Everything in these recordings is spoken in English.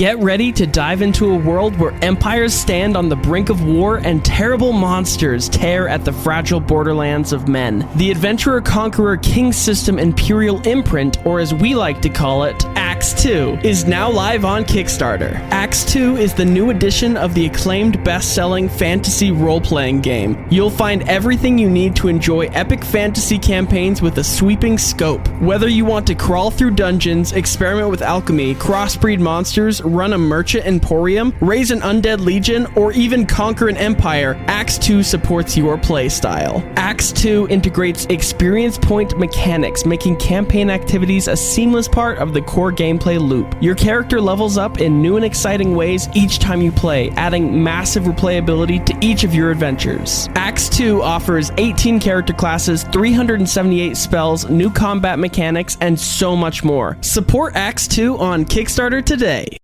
Get ready to dive into a world where empires stand on the brink of war and terrible monsters tear at the fragile borderlands of men. The Adventurer Conqueror King System Imperial Imprint, or as we like to call it, Acts 2, is now live on Kickstarter. Acts 2 is the new edition of the acclaimed best-selling fantasy role-playing game. You'll find everything you need to enjoy epic fantasy campaigns with a sweeping scope. Whether you want to crawl through dungeons, experiment with alchemy, crossbreed monsters, run a merchant emporium, raise an undead legion, or even conquer an empire, Acts 2 supports your playstyle. Acts 2 integrates experience point mechanics, making campaign activities a seamless part of the core gameplay loop. Your character levels up in new and exciting ways each time you play, adding massive replayability to each of your adventures. Acts 2 offers 18 character classes, 378 spells, new combat mechanics, and so much more. Support Acts 2 on Kickstarter today.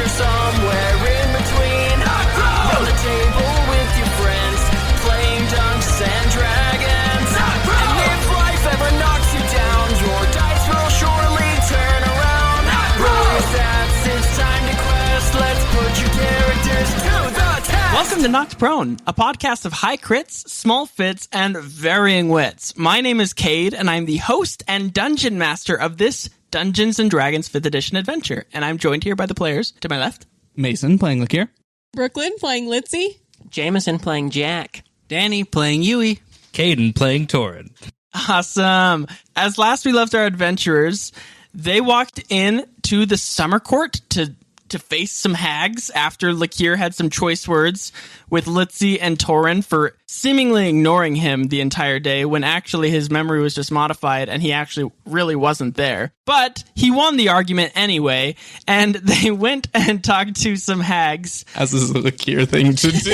Somewhere in between, around the table with your friends, playing Dungeons and Dragons. And if life ever knocks you down, your dice will surely turn around. Roll your stats, it's time to quest. Let's put your characters to the test. Welcome to Knocked Prone, a podcast of high crits, small fits, and varying wits. My name is Cade, and I'm the host and dungeon master of this Dungeons & Dragons 5th Edition adventure, and I'm joined here by the players. To my left, Mason playing Litsea, Brooklyn playing Litsea, Jameson playing Jack, Danny playing Yui, Caden playing Torinn. Awesome. As last we left our adventurers, they walked in to the summer court to face some hags after Litsea had some choice words with Litsea and Torinn for seemingly ignoring him the entire day when actually his memory was just modified and he actually really wasn't there. But he won the argument anyway, and they went and talked to some hags. as is a Litsea thing to do.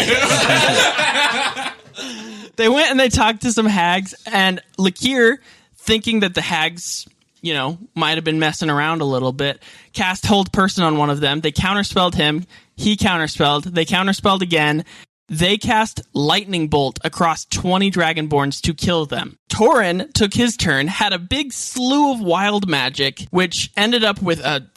They went and they talked to some hags, and Litsea, thinking that the hags, might have been messing around a little bit, cast Hold Person on one of them. They counterspelled him. He counterspelled. They counterspelled again. They cast Lightning Bolt across 20 Dragonborns to kill them. Torinn took his turn, had a big slew of wild magic, which ended up with a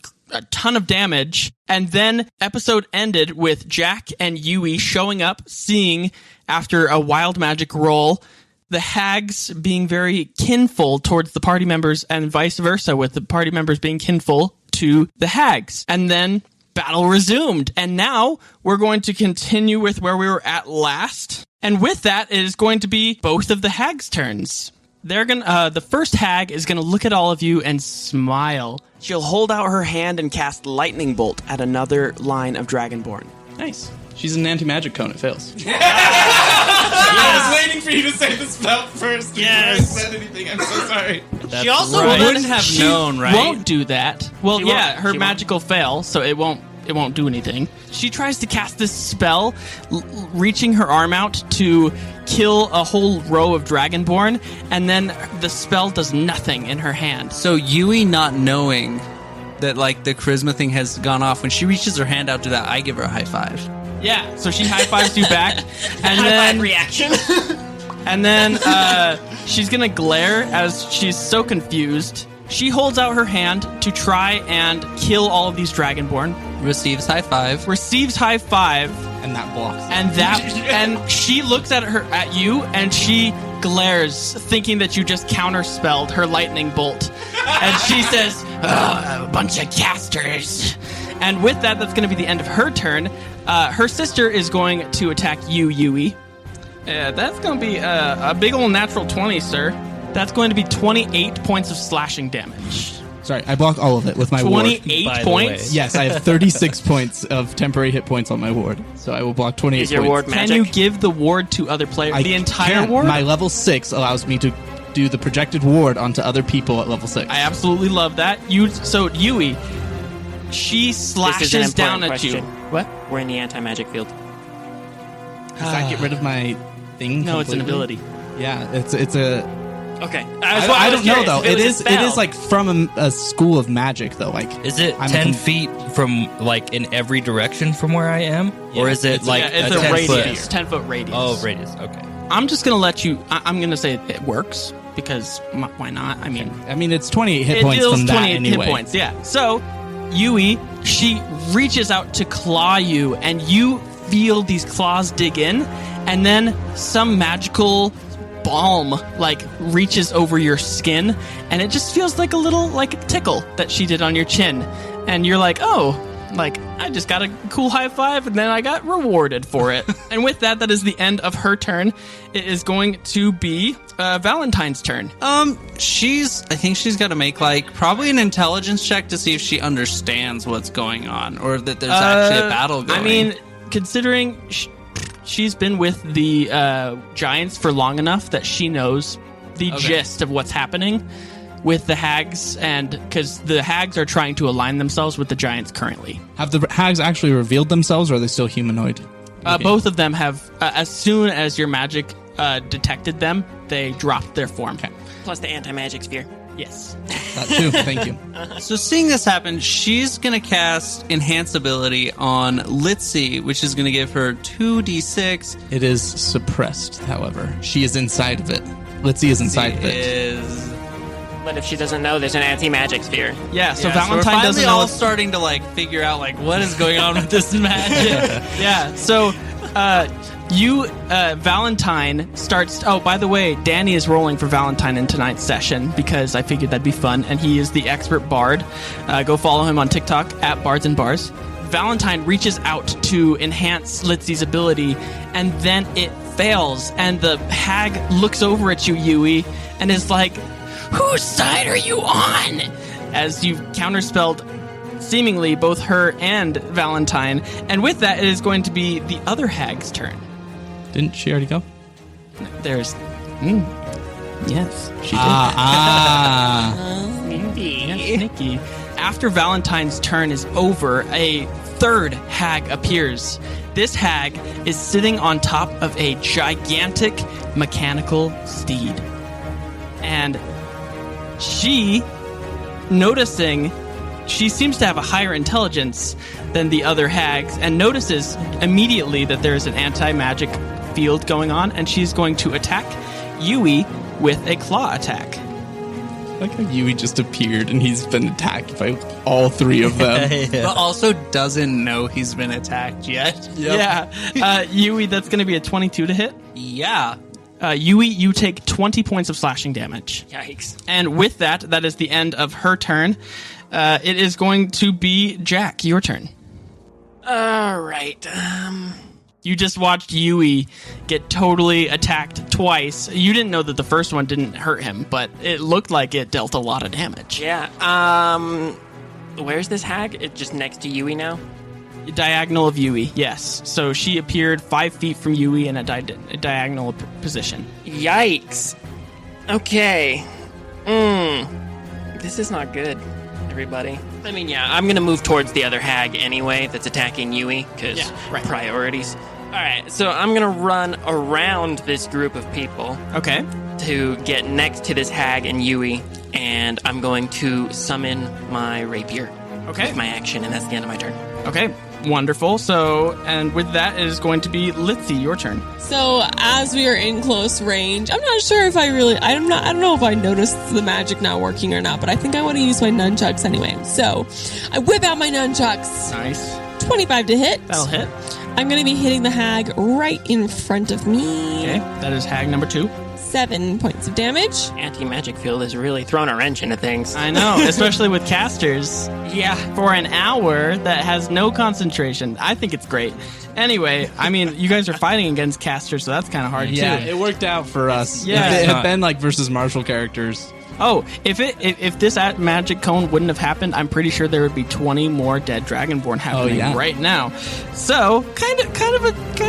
ton of damage. And then episode ended with Jack and Yui showing up, seeing, after a wild magic roll, the hags being very kinful towards the party members and vice versa, with the party members being kinful to the hags. And then battle resumed. And now we're going to continue with where we were at last. And with that, it is going to be both of the hags' turns. They're gonna. The first hag is gonna look at all of you and smile. She'll hold out her hand and cast Lightning Bolt at another line of Dragonborn. Nice. She's an anti-magic cone. It fails. I was waiting for you to say the spell first before I said anything. I'm so sorry. She also wouldn't have known, right? Won't do that. Well, her she magic will fail, so it won't do anything. She tries to cast this spell, reaching her arm out to kill a whole row of Dragonborn, and then the spell does nothing in her hand. So Yui not knowing that, the charisma thing has gone off, when she reaches her hand out to that, I give her a high five. Yeah, so she high-fives you back, and high-five reaction. And then she's gonna glare as she's so confused. She holds out her hand to try and kill all of these Dragonborn. Receives high five. Receives high five. And that blocks. And she looks at you, and she glares, thinking that you just counterspelled her lightning bolt. And she says, "Oh, a bunch of casters." And with that, that's going to be the end of her turn. Her sister is going to attack you, Yui. That's going to be a big old natural 20, sir. That's going to be 28 points of slashing damage. Sorry, I blocked all of it with my ward. 28 points? Yes, I have 36 points of temporary hit points on my ward. So I will block 28 Is your points. ward magic? Can you give the ward to other players? The entire can't. ward? My level 6 allows me to do the projected ward onto other people at level 6. I absolutely love that. So Yui, she slashes down at you. What? We're in the anti-magic field. Does that get rid of my thing? No, it's an completely? ability. Yeah, it's a. Okay. I don't know though. It is from a school of magic though. Is it 10 feet from in every direction from where I am, or is it it's a 10 radius, foot? 10-foot radius? Oh, radius. Okay. I'm just gonna let you. I'm gonna say it works because why not? I mean, it's 28 hit it points deals from that 28 anyway. hit points. Yeah. So Yui, she reaches out to claw you, and you feel these claws dig in, and then some magical balm like reaches over your skin, and it just feels like a little like tickle that she did on your chin, and you're like, oh. Like, I just got a cool high five, and then I got rewarded for it. And with that, that is the end of her turn. It is going to be Valentine's turn. I think she's got to make like probably an intelligence check to see if she understands what's going on, or that there's actually a battle going. I mean, considering she's been with the giants for long enough that she knows the gist of what's happening with the hags, and because the hags are trying to align themselves with the giants currently. Have the hags actually revealed themselves, or are they still humanoid? Both of them have, as soon as your magic detected them, they dropped their form. Okay. Plus the anti-magic sphere. Yes. That too. Thank you. So seeing this happen, she's going to cast Enhance ability on Litsea, which is going to give her 2d6. It is suppressed, however. She is inside of it. Litsea is inside of it. But if she doesn't know, there's an anti-magic sphere. Yeah, so So we're Valentine finally doesn't know. all starting to like figure out like what is going on with this magic. Yeah, so Valentine starts. Oh, by the way, Danny is rolling for Valentine in tonight's session because I figured that'd be fun, and he is the expert bard. Go follow him on TikTok at Bards and Bars. Valentine reaches out to enhance Litsea's ability, and then it fails, and the hag looks over at you, Yui, and is like, whose side are you on? As you've counterspelled seemingly both her and Valentine. And with that, it is going to be the other hag's turn. Didn't she already go? There's... yes, she did. Yes, sneaky. After Valentine's turn is over, a third hag appears. This hag is sitting on top of a gigantic mechanical steed. And she, noticing, she seems to have a higher intelligence than the other hags, and notices immediately that there is an anti-magic field going on, and she's going to attack Yui with a claw attack. Like how Yui just appeared and he's been attacked by all three of them. But also doesn't know he's been attacked yet. Yeah. Yui, that's going to be a 22 to hit. Yeah. Yui, you take 20 points of slashing damage. Yikes. And with that, that is the end of her turn. It is going to be Jack, your turn. All right. You just watched Yui get totally attacked twice. You didn't know that the first one didn't hurt him, but it looked like it dealt a lot of damage. Yeah. Where's this hag? It just next to Yui now? Diagonal of Yui, yes. So she appeared 5 feet from Yui in a diagonal position. Yikes. Okay. This is not good, everybody. I mean, yeah, I'm going to move towards the other hag anyway that's attacking Yui, because priorities. All right, so I'm going to run around this group of people. Okay. To get next to this hag and Yui, and I'm going to summon my rapier. Okay. With my action, and that's the end of my turn. Okay, wonderful. So, and with that, it is going to be Litsea, your turn. So as we are in close range, I'm not sure if I don't know if I noticed the magic not working or not, but I think I want to use my nunchucks anyway. So I whip out my nunchucks. Nice. 25 to hit. That'll hit. I'm going to be hitting the hag right in front of me. Okay, that is hag number 2. 7 points of damage. Anti-magic field has really thrown a wrench into things. I know, especially with casters. Yeah, for an hour that has no concentration. I think it's great. Anyway, I mean, you guys are fighting against casters, so that's kind of hard, Yeah, too. it worked out for us. Yeah. If it had been like versus martial characters. Oh, if this magic cone wouldn't have happened, I'm pretty sure there would be 20 more dead dragonborn happening right now. So, kind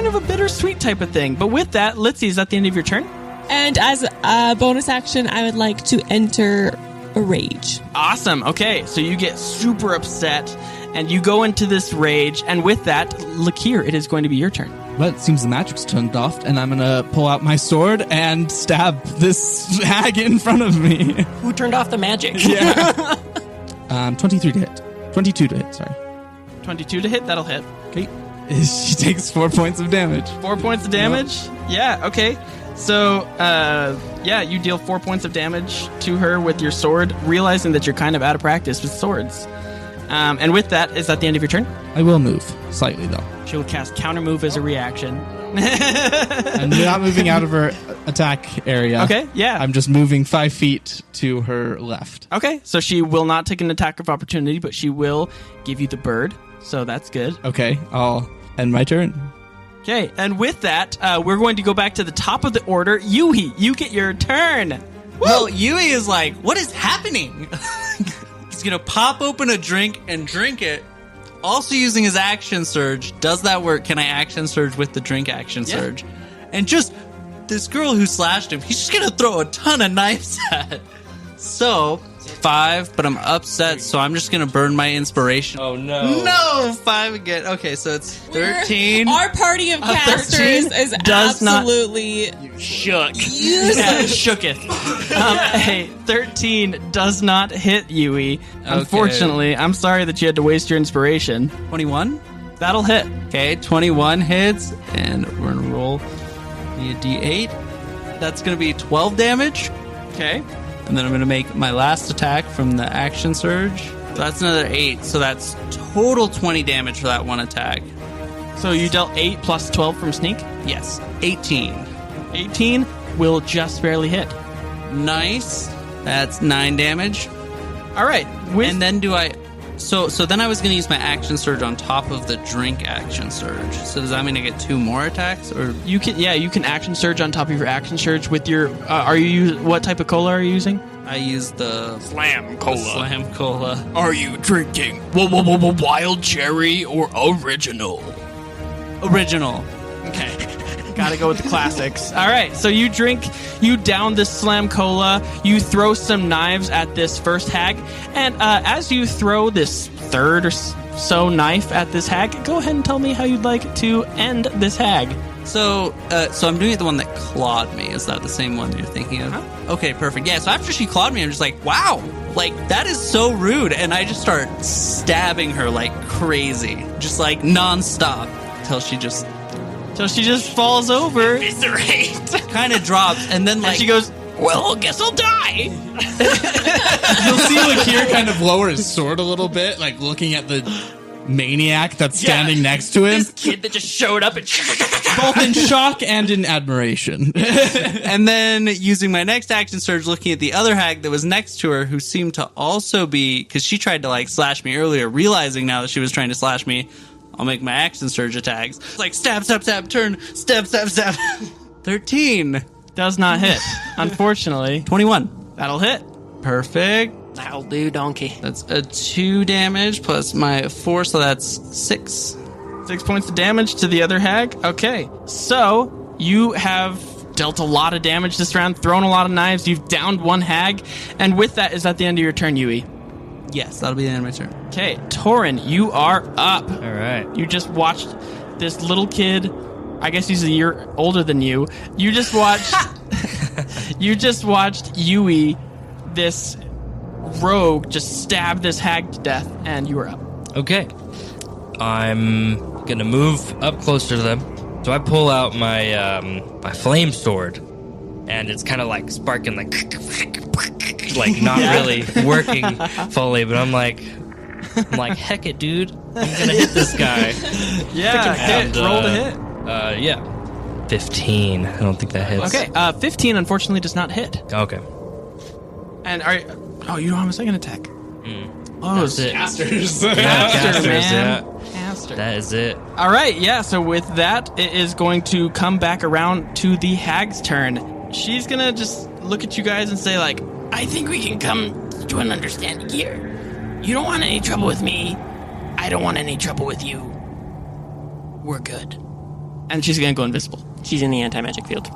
of a bittersweet type of thing. But with that, Litsea, is that the end of your turn? And as a bonus action, I would like to enter a rage. Awesome. Okay, so you get super upset, and you go into this rage, and with that, Lakir, it is going to be your turn. Well, it seems the magic's turned off, and I'm going to pull out my sword and stab this hag in front of me. Who turned off the magic? Yeah. 23 to hit. 22 to hit, sorry. 22 to hit, that'll hit. Okay. She takes 4 points of damage. 4 points of damage? Yeah, okay. So, yeah, you deal 4 points of damage to her with your sword, realizing that you're kind of out of practice with swords. And with that, is that the end of your turn? I will move slightly though. She will cast counter move as a reaction. I'm not moving out of her attack area. Okay, yeah. I'm just moving 5 feet to her left. Okay, so she will not take an attack of opportunity, but she will give you the bird. So that's good. Okay, I'll end my turn. Okay, and with that, we're going to go back to the top of the order. Yui, you get your turn. Well, Yui is like, what is happening? He's going to pop open a drink and drink it. Also using his action surge. Does that work? Can I action surge with the drink action surge? And just this girl who slashed him, he's just going to throw a ton of knives at. So, 5, but I'm upset, so I'm just going to burn my inspiration. Oh, no. No, 5 again. Okay, so it's 13. Our party of casters is does not- absolutely Shook. Yeah, shooketh. Hey, 13 does not hit Yui. Unfortunately, I'm sorry that you had to waste your inspiration. 21. That'll hit. Okay, 21 hits, and we're going to roll me a d8. That's going to be 12 damage. Okay. And then I'm going to make my last attack from the action surge. So that's another 8. So that's total 20 damage for that one attack. So you dealt 8 plus 12 from sneak. Yes, 18. 18 will just barely hit. Nice. That's 9 damage. All right. And then do I... So then I was going to use my action surge on top of the drink action surge. So does that mean I get 2 more attacks? Or you can action surge on top of your action surge with your... what type of cola are you using? I use the... Slam cola. Slam cola. Are you drinking wild cherry or original? Original. Okay. Gotta go with the classics. All right, so you down this slam cola, you throw some knives at this first hag, and as you throw this third or so knife at this hag, go ahead and tell me how you'd like to end this hag. So I'm doing it the one that clawed me. Is that the same one you're thinking of? Uh-huh. Okay, perfect. Yeah, so after she clawed me, I'm just like, wow, like, that is so rude. And I just start stabbing her like crazy, just like nonstop, till she just falls over. Eviscerate. kind of drops, and then like And she goes, Well, guess I'll die. You'll see Lakir kind of lower his sword a little bit, like looking at the maniac that's standing next to him. This kid that just showed up and Both in shock and in admiration. and then using my next action surge, looking at the other hag that was next to her, who seemed to also be, because she tried to like slash me earlier, realizing now that she was trying to slash me, I'll make my action surge attacks. It's like stab, stab, stab, turn, stab, stab, stab. 13. does not hit. Unfortunately. 21. That'll hit. Perfect. That'll do, donkey. That's a 2 damage plus my 4, so that's 6. 6 points of damage to the other hag. Okay, so you have dealt a lot of damage this round, thrown a lot of knives, you've downed one hag, and with that, is that the end of your turn, Yui? Yes, that'll be the end of my turn. Okay, Torinn, you are up. All right. You just watched this little kid, I guess he's a year older than you. You just watched Yui, this rogue, just stab this hag to death, and you are up. Okay. I'm gonna move up closer to them. So I pull out my my flame sword, and it's kind of like sparking, like not really working fully. But I'm like, heck it, dude! I'm gonna hit this guy. Yeah, And, roll to hit. Yeah, 15. I don't think that hits. Okay, 15 unfortunately does not hit. Okay. And you don't have a second attack. Oh, That's it. Casters. Caster, man. Yeah. Caster. That is it. All right, yeah, so with that, it is going to come back around to the hag's turn. She's going to just look at you guys and say, like, I think we can come to an understanding here. You don't want any trouble with me. I don't want any trouble with you. We're good. and she's going to go invisible. She's in the anti-magic field.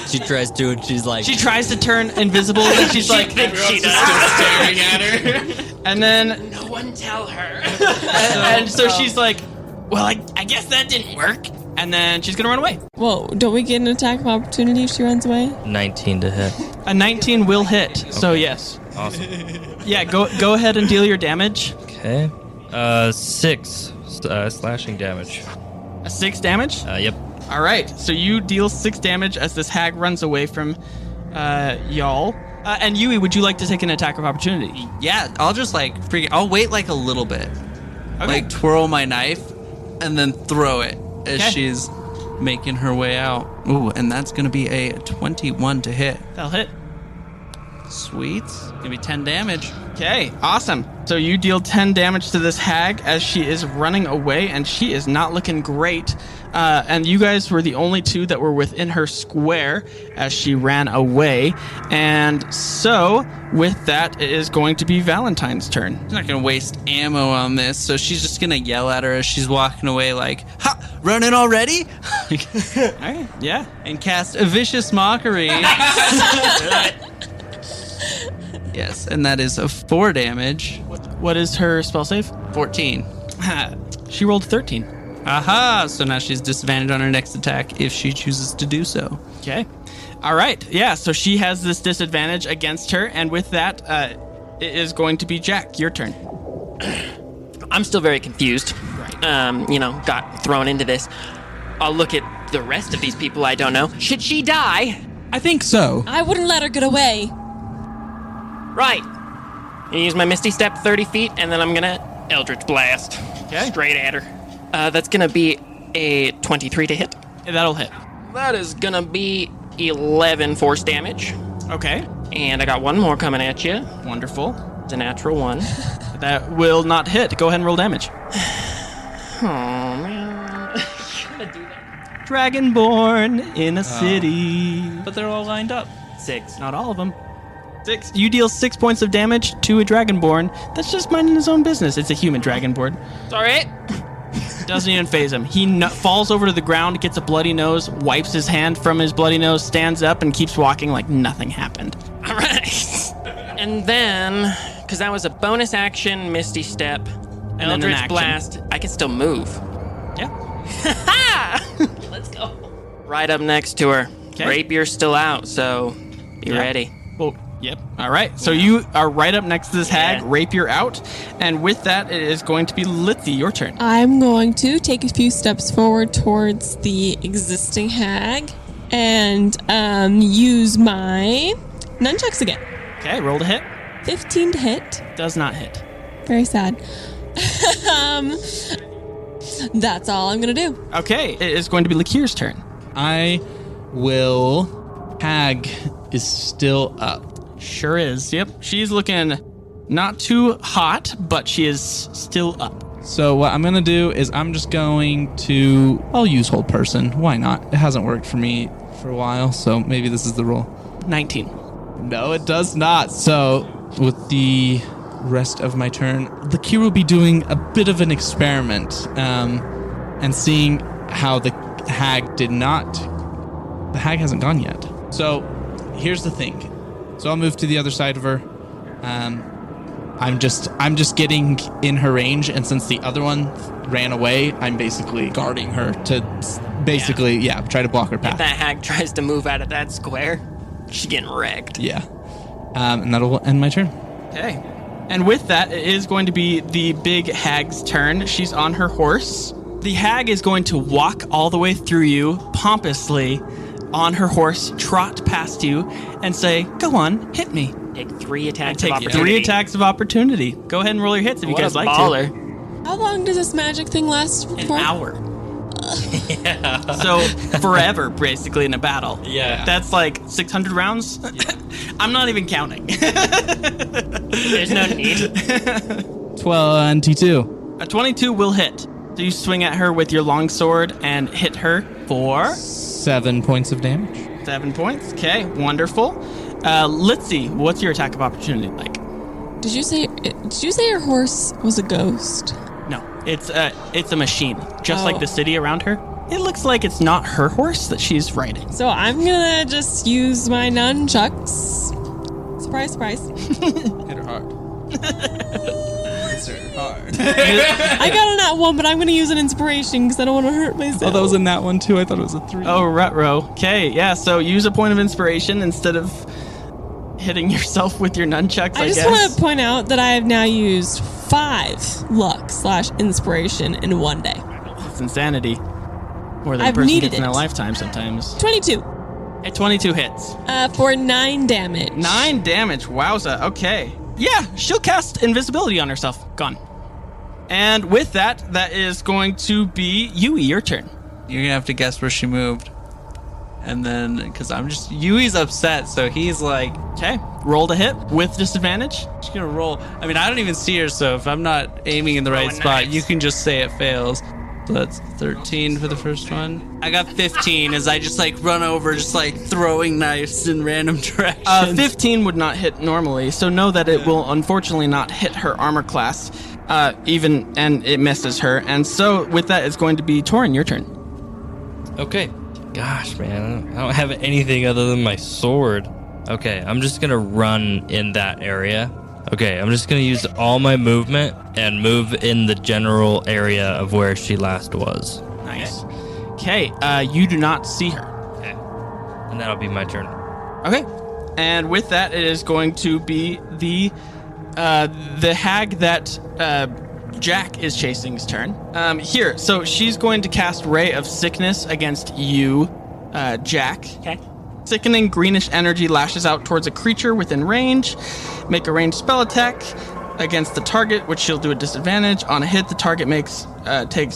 She tries to, and she's like... She tries to turn invisible, and she's like... She does. Staring at her. And then... No one tell her. and so she's like, well, I guess that didn't work. And then she's going to run away. Well, don't we get an attack of opportunity if she runs away? 19 to hit. A 19 will hit, so yes. Awesome. Yeah, go ahead and deal your damage. Okay. 6 slashing damage. A 6 damage? Yep. All right, so you deal 6 damage as this hag runs away from y'all. And Yui, would you like to take an attack of opportunity? Yeah, I'll just I'll wait like a little bit. Okay. Like twirl my knife and then throw it as Okay. she's making her way out. Ooh, and that's going to be a 21 to hit. That'll hit. Sweet. Gonna be 10 damage. Okay, awesome. So you deal 10 damage to this hag as she is running away, and she is not looking great. And you guys were the only 2 that were within her square as she ran away. And so, with that, it is going to be Valentine's turn. I'm not going to waste ammo on this, so she's just going to yell at her as she's walking away like, ha! Running already? All right, yeah. And cast a vicious mockery. Yes, and that is a 4 damage. What is her spell save? 14. She rolled 13. Aha! So now she's disadvantaged on her next attack if she chooses to do so. Okay. All right. Yeah, so she has this disadvantage against her, and with that, it is going to be Jack. Your turn. I'm still very confused. Right. Got thrown into this. I'll look at the rest of these people I don't know. Should she die? I think so. I wouldn't let her get away. Right. I use my Misty Step 30 feet, and then I'm gonna Eldritch Blast. Okay. Straight at her. That's gonna be a 23 to hit. That'll hit. That is gonna be 11 force damage. Okay. And I got one more coming at you. Wonderful. It's a natural one. That will not hit. Go ahead and roll damage. Oh, man. Gotta do that. Dragonborn in a city. But they're all lined up. 6. Not all of them. 6. You deal 6 points of damage to a Dragonborn. That's just minding his own business. It's a human Dragonborn. It's alright. Doesn't even faze him. He falls over to the ground, gets a bloody nose, wipes his hand from his bloody nose, stands up, and keeps walking like nothing happened. Alright. And then, because that was a bonus action, Misty Step, then an Eldritch action. Blast, I can still move. Yeah. Let's go. Right up next to her. 'Kay. Rapier's still out, so you Yeah. ready? Well, yep. All right. So you are right up next to this hag. Yeah. Rapier out. And with that, it is going to be Litsea. Your turn. I'm going to take a few steps forward towards the existing hag and use my nunchucks again. Okay. Roll to hit. 15 to hit. Does not hit. Very sad. That's all I'm going to do. Okay. It is going to be Lakir's turn. I will. Hag is still up. Sure is. Yep. She's looking not too hot, but she is still up. So what I'm going to do is I'm just going to... I'll use Hold Person. Why not? It hasn't worked for me for a while, so maybe this is the rule. 19. No, it does not. So with the rest of my turn, Lakir will be doing a bit of an experiment and seeing how the hag did not... The hag hasn't gone yet. So here's the thing. So I'll move to the other side of her. I'm just getting in her range, and since the other one ran away, I'm basically guarding her to basically try to block her path. If that hag tries to move out of that square, she's getting wrecked. Yeah. And that'll end my turn. Okay. And with that, it is going to be the big hag's turn. She's on her horse. The hag is going to walk all the way through you pompously on her horse, trot past you, and say, "Go on, hit me." Take 3 attacks Take of opportunity. 3 attacks of opportunity. Go ahead and roll your hits if you What guys a like baller. to. How long does this magic thing last An for? hour. So forever, basically, in a battle. Yeah. That's like 600 rounds. I'm not even counting. There's no need. 22. A 22 will hit. So you swing at her with your longsword and hit her for 7 points of damage. 7 points. Okay, wonderful. Litsea, what's your attack of opportunity like? Did you say your horse was a ghost? No, it's a machine, just Oh. like the city around her. It looks like it's not her horse that she's riding. So I'm gonna just use my nunchucks. Surprise, surprise. Hit her hard. Hit her hard. I got a nat 1, but I'm gonna use an inspiration because I don't want to hurt myself. Oh, that was a nat 1 too. I thought it was a 3. Oh, rutro. Okay, yeah. So use a point of inspiration instead of hitting yourself with your nunchucks. I I just guess. want to point out that I have now used 5 luck / inspiration in one day. It's insanity. More than a I've person needed gets in a it. lifetime sometimes. 22. A 22 hits. For 9 damage. 9 damage. Wowza. Okay. Yeah, she'll cast invisibility on herself. Gone. And with that, that is going to be Yui, your turn. You're gonna have to guess where she moved. And then, because Yui's upset, so he's like, Okay. Roll to hit with disadvantage. she's gonna roll. I mean, I don't even see her, so if I'm not aiming in the right Oh, spot, nice. you can just say it fails. So that's 13 for the first one. I got 15 as I just like run over, just like throwing knives in random directions. 15 would not hit normally, so know that it will unfortunately not hit her armor class, and it misses her. And so with that, it's going to be Torinn, your turn. Okay. Gosh, man, I don't have anything other than my sword. Okay, I'm just gonna run in that area. Okay, I'm just gonna use all my movement and move in the general area of where she last was. Nice. Okay, you do not see her. Okay. And that'll be my turn. Okay. And with that, it is going to be the hag that Jack is chasing's turn. Here, so she's going to cast Ray of Sickness against you, Jack. Okay. Sickening greenish energy lashes out towards a creature within range. Make a ranged spell attack against the target, which she'll do at disadvantage. On a hit, the target takes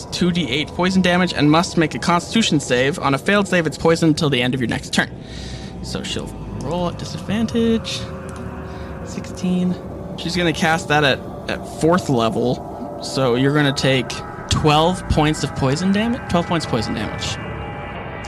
2d8 poison damage and must make a Constitution save. On a failed save, it's poisoned until the end of your next turn. So she'll roll at disadvantage. 16. She's going to cast that at 4th level. So you're going to take 12 points of poison damage. 12 points of poison damage.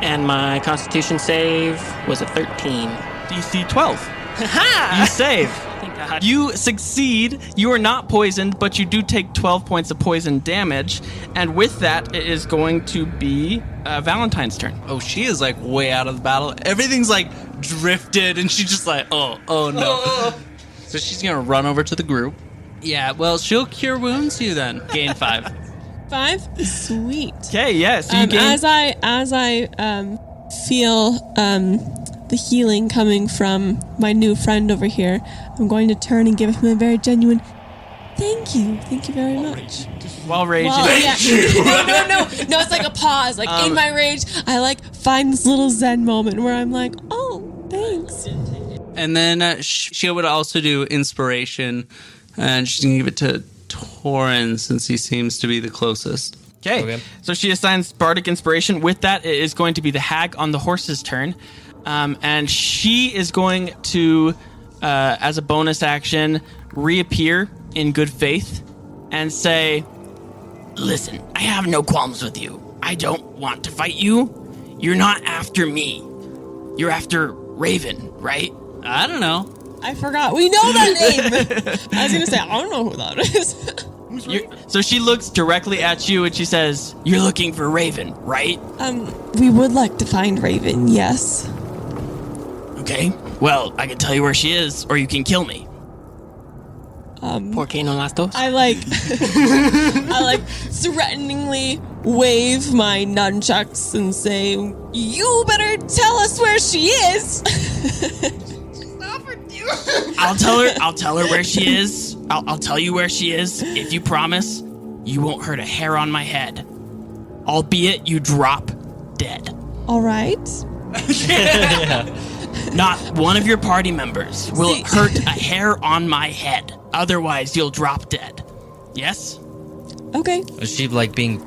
And my Constitution save was a 13. DC 12. Ha! You save. Thank God. You succeed. You are not poisoned, but you do take 12 points of poison damage. And with that, it is going to be Valentine's turn. Oh, she is like way out of the battle. Everything's like drifted, and she's just like, oh no. So she's gonna run over to the group. Yeah, well, she'll cure wounds you then. Gain 5. 5? Sweet. Okay, yeah. So you gain. As I feel the healing coming from my new friend over here, I'm going to turn and give him a very genuine thank you. Thank you very much. While raging. Well, yeah. No, it's like a pause. Like in my rage, I like find this little zen moment where I'm like, oh, thanks. And then she would also do inspiration, and she's gonna give it to Torinn since he seems to be the closest. Okay. So she assigns Bardic Inspiration. With that, it is going to be the hag on the horse's turn. And she is going to, as a bonus action, reappear in good faith and say, Listen, I have no qualms with you. I don't want to fight you. You're not after me. You're after Raven, right? I don't know. I forgot. We know that name. I was going to say, I don't know who that is. so she looks directly at you and she says, You're looking for Raven, right? We would like to find Raven, yes. Okay. Well, I can tell you where she is, or you can kill me. ¿Por qué no las dos? I like threateningly wave my nunchucks and say, you better tell us where she is. I'll tell her where she is. I'll tell you where she is if you promise you won't hurt a hair on my head. Albeit you drop dead. All right. Not one of your party members will hurt a hair on my head. Otherwise, you'll drop dead. Yes? Okay. Is she like being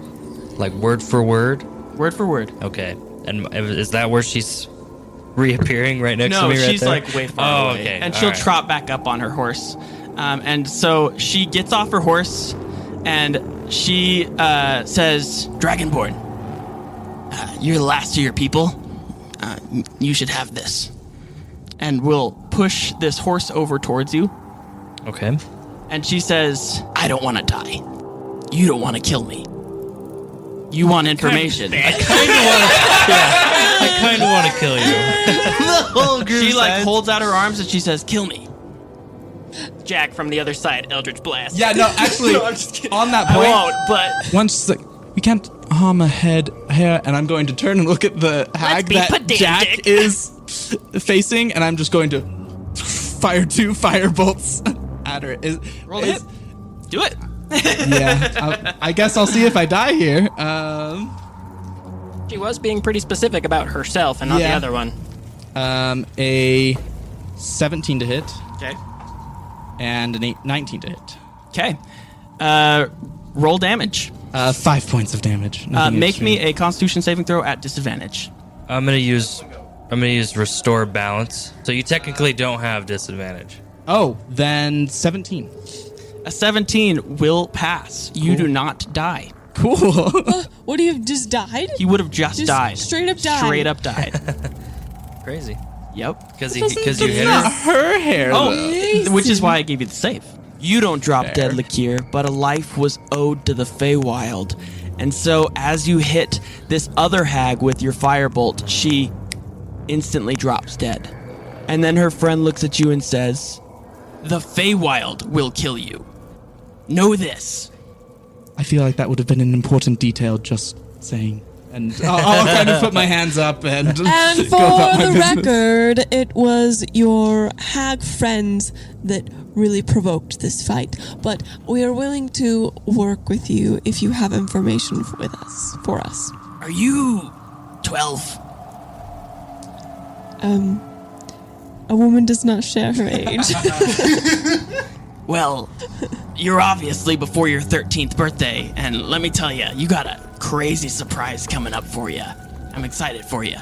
like word for word? Word for word. Okay. And is that where she's reappearing right next to me right she's there? like way far away. Okay. And All she'll right. trot back up on her horse. And so she gets off her horse and she says, Dragonborn, you're the last of your people. You should have this. and will push this horse over towards you. Okay. And she says, I don't want to die. You don't want to kill me. You want information. I kind of want to kill you. The whole group she like says- holds out her arms and she says, kill me. Jack from the other side, Eldritch Blast. Yeah, no, actually, No, I'm just kidding. on that I point, won't, but once she's like, we can't harm a head here, and I'm going to turn and look at the hag be that pedantic. Jack is facing, and I'm just going to fire 2 fire bolts at her. Roll a hit. Do it. Yeah, I guess I'll see if I die here. She was being pretty specific about herself and not the Yeah. other one. A 17 to hit Okay. and an 19 to hit. Okay. Roll damage. 5 points of damage. Nothing Make extreme. me a Constitution saving throw at disadvantage. I'm gonna use restore balance. So you technically don't have disadvantage. Oh, then 17. A 17 will pass. You do not die. Cool. What do you have just died? He would have just died. Straight up died. Straight up died. Crazy. Yep. Because you hit her. Her hair. Oh, though. which is why I gave you the save. You don't drop dead, Lakir, but a life was owed to the Feywild. And so as you hit this other hag with your firebolt, she instantly drops dead. And then her friend looks at you and says, "The Feywild will kill you. Know this." I feel like that would have been an important detail, just saying. And I'll kind of put my hands up and And go for about my the business. record, it was your hag friends that really provoked this fight. But we are willing to work with you if you have information for us. Are you 12? A woman does not share her age. Well, you're obviously before your 13th birthday, and let me tell you, you got a crazy surprise coming up for you. I'm excited for you.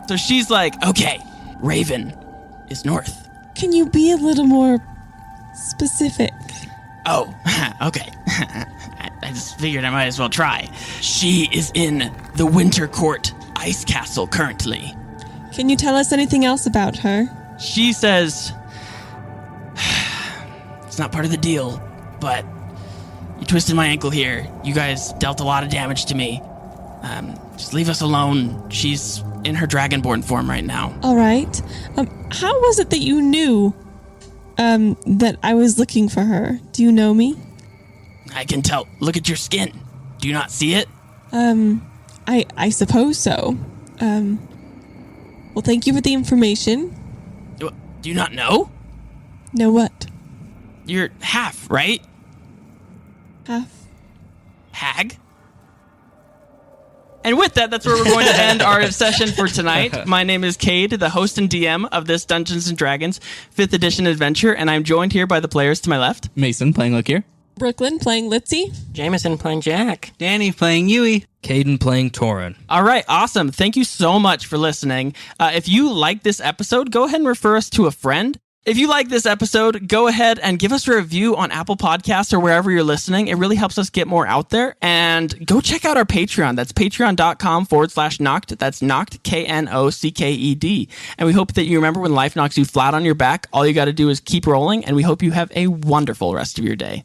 So she's like, Okay, Raven is north. Can you be a little more specific? Oh, okay. I just figured I might as well try. She is in the Winter Court Ice Castle currently. Can you tell us anything else about her? she says, It's not part of the deal, but you twisted my ankle here. You guys dealt a lot of damage to me. Just leave us alone. She's in her Dragonborn form right now. All right. How was it that you knew that I was looking for her? Do you know me? I can tell. Look at your skin. Do you not see it? I suppose so. Well, thank you for the information. Do you not know? Know what? You're half, right? Half. Hag? and with that, that's where we're going to end our session for tonight. My name is Cade, the host and DM of this Dungeons & Dragons 5th edition adventure, and I'm joined here by the players to my left. Mason playing Lakir. Brooklyn playing Litsea. Jameson playing Jack. Danny playing Yui. Caden playing Torinn. All right, awesome. Thank you so much for listening. If you like this episode, go ahead and refer us to a friend. If you like this episode, go ahead and give us a review on Apple Podcasts or wherever you're listening. It really helps us get more out there. And go check out our Patreon. That's patreon.com/knocked. That's knocked, KNOCKED. And we hope that you remember when life knocks you flat on your back, all you got to do is keep rolling. And we hope you have a wonderful rest of your day.